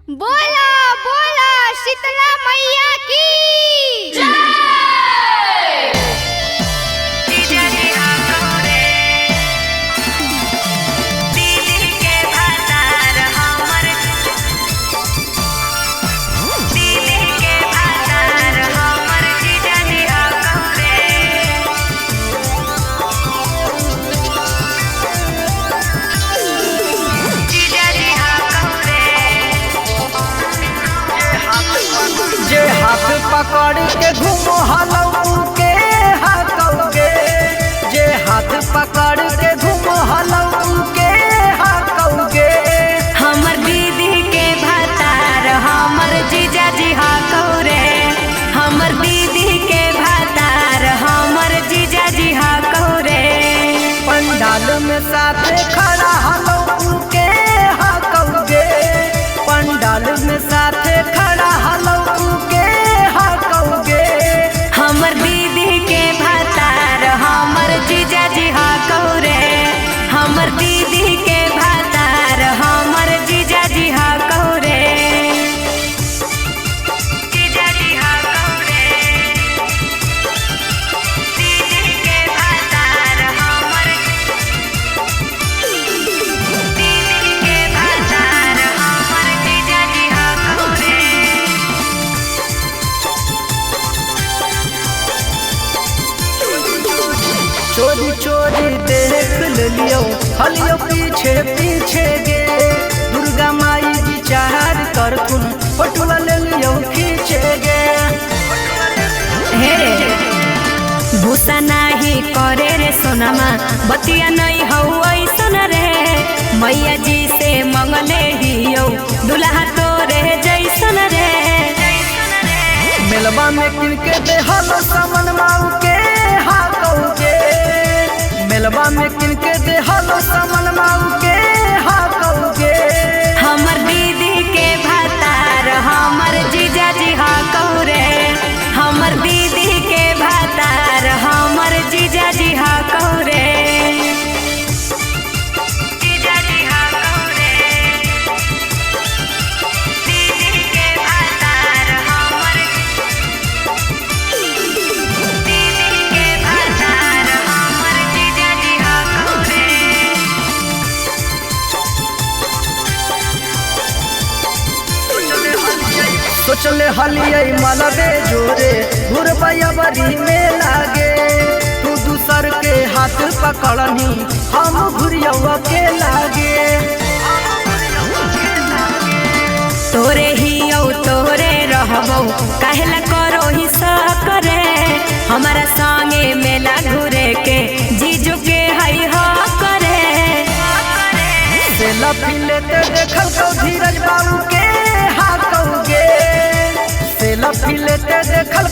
बोला बोला शीतला मैया की जे हाथ पकड़ के घूमो हलऊ के हाकौगे, जे हाथ पकड़ के घूमो हलऊ के हाकौगे। हमर दीदी के भातार हमर जीजाजी हाकौरे, हमर दीदी के भातार हमर जीजाजी हाकौरे। पंडाल में साथे खड़ा हलऊ के हाकौगे, पंडाल में साथे खड़ा हलऊ के हाकौगे। हमर दीदी के भातार हमर जीजाजी हाकौरे, हमर दीदी के भातार हमर जीजाजी हाकौरे। जीजाजी हाकौरे, दीदी के भातार हमर, दीदी के भातार हमर जीजाजी हाकौरे। चोरी चोरी देख लियो हलियो पीछे पीछे गे, दुर्गा माई विचार करथुन पटुआ ले लियो खींचे गे। हे भूसा नाही करे रे सोनमा, बतिया नहीं हौ ऐसन रे। मैया जी से मंगले हियो दुल्हा तोरे जैसन रे। मेलवा में किनके दे हलो समन माऊ के हाकौगे, मेलवा में किनके दे हलो समन माऊ के हाकौगे। हमर दीदी के भातार हमर जीजाजी हाकौरे, हमर दीदी के भातार हमर जीजाजी हाकौरे। जीजाजी हाकौरे, दीदी के भातार हमर, दीदी के भातार हमर जीजाजी हाकौरे। सोचले हलियै मलबे जोरे घुरबैया बरी में लागे, तू दूसर के हाथ पकड़नी हम घुरियवा के लागे। तोरे ही औ तोरे रहबौ काहेला करो ही सकरे। हमारा संगे मेला घूरे के जीजू के हई हो करे। सेल्फी लेते देखल तो धीरज बाबू के हाकौगे, सेल्फी लेते देखल